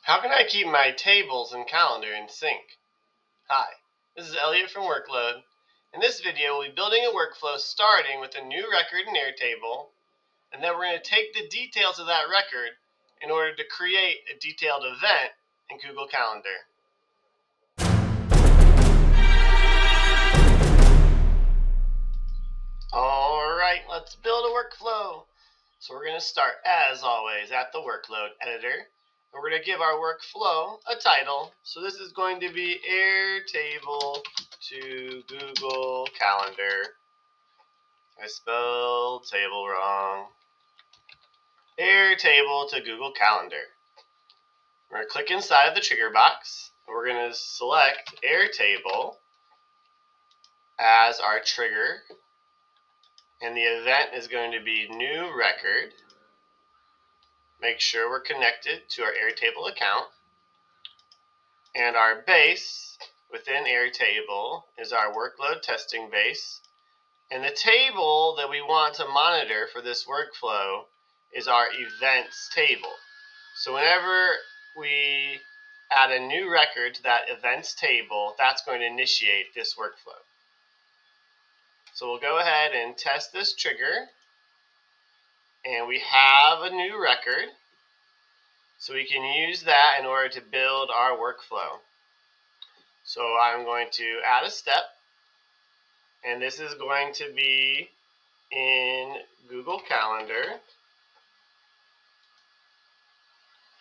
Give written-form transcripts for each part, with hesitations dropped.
How can I keep my tables and calendar in sync? Hi, this is Eliot from Workload. In this video, we'll be building a workflow starting with a new record in Airtable, and then we're going to take the details of that record in order to create a detailed event in Google Calendar. Alright, let's build a workflow. So we're going to start, as always, at the Workload editor. And we're going to give our workflow a title. So this is going to be Airtable to Google Calendar. I spelled table wrong. Airtable to Google Calendar. We're going to click inside of the trigger box. And we're going to select Airtable as our trigger. And the event is going to be new record. Make sure we're connected to our Airtable account. And our base within Airtable is our workload testing base. And the table that we want to monitor for this workflow is our events table. So whenever we add a new record to that events table, that's going to initiate this workflow. So we'll go ahead and test this trigger. And we have a new record. So we can use that in order to build our workflow. So I'm going to add a step, and this is going to be in Google Calendar.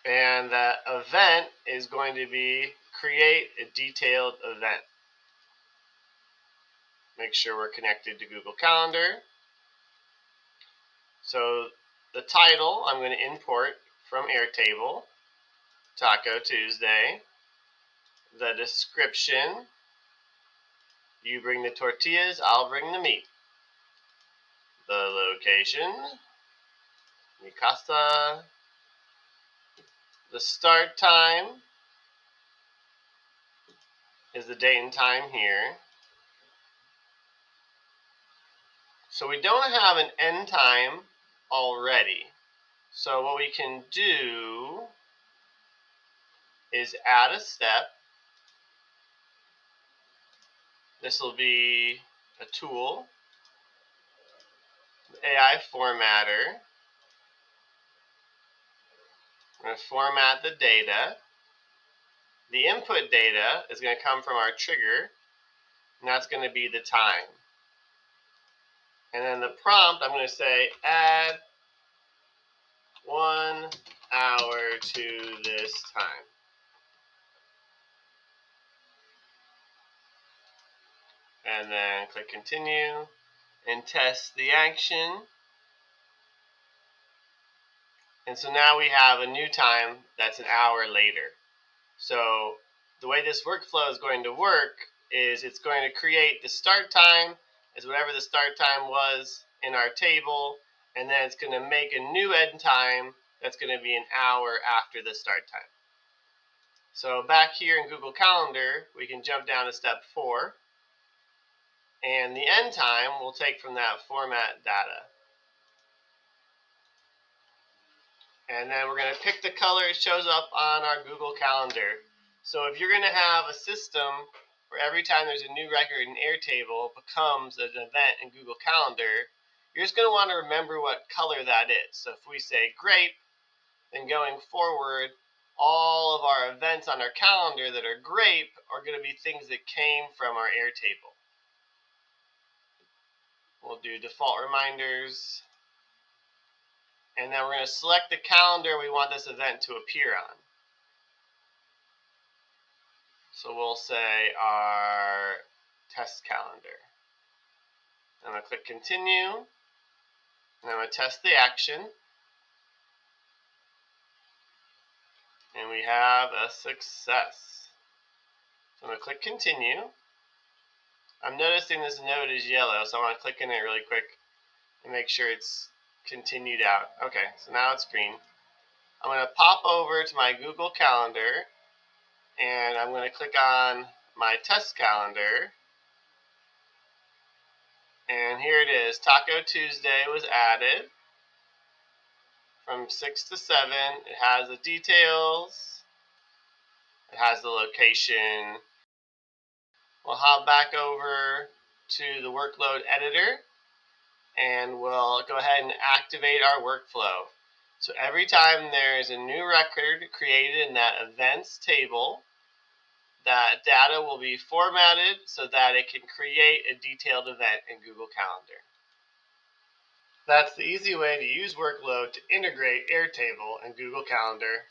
And that event is going to be create a detailed event. Make sure we're connected to Google Calendar. So the title I'm going to import from Airtable, Taco Tuesday. The description, you bring the tortillas, I'll bring the meat. The location, mi casa. The start time is the date and time here. So we don't have an end time already. So what we can do is add a step. This will be a tool, AI formatter. We're going to format the data. The input data is going to come from our trigger, and that's going to be the time. And then the prompt, I'm going to say add 1 hour to this time. And then click continue and test the action. And so now we have a new time that's an hour later. So the way this workflow is going to work is it's going to create the start time as whatever the start time was in our table, and then it's going to make a new end time that's going to be an hour after the start time. So back here in Google Calendar, we can jump down to step 4, and the end time we'll take from that format data. And then we're going to pick the color it shows up on our Google Calendar. So if you're going to have a system where every time there's a new record in Airtable becomes an event in Google Calendar, you're just going to want to remember what color that is. So if we say grape, then going forward, all of our events on our calendar that are grape are going to be things that came from our Airtable. We'll do default reminders. And then we're going to select the calendar we want this event to appear on. So we'll say our test calendar. I'm going to click continue. And I'm going to test the action. And we have a success. So I'm going to click continue. I'm noticing this node is yellow, so I want to click in it really quick and make sure it's continued out. Okay, so now it's green. I'm going to pop over to my Google Calendar, and I'm going to click on my test calendar. And here it is. Taco Tuesday was added from 6 to 7. It has the details. It has the location. We'll hop back over to the workload editor and we'll go ahead and activate our workflow. So every time there's a new record created in that events table, that data will be formatted so that it can create a detailed event in Google Calendar. That's the easy way to use Workload to integrate Airtable and Google Calendar.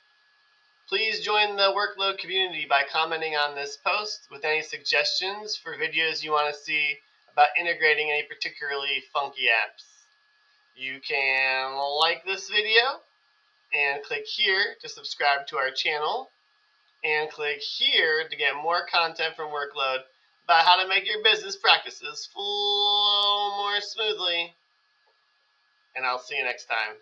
Please join the Workload community by commenting on this post with any suggestions for videos you want to see about integrating any particularly funky apps. You can like this video and click here to subscribe to our channel and click here to get more content from Workload about how to make your business practices flow more smoothly. And I'll see you next time.